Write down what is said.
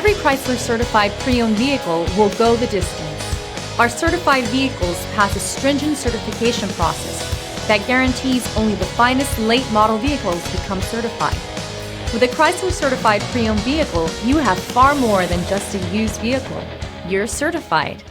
Every Chrysler certified pre-owned vehicle will go the distance. Our certified vehicles pass a stringent certification process that guarantees only the finest late model vehicles become certified. With a Chrysler certified pre-owned vehicle, you have far more than just a used vehicle. You're certified.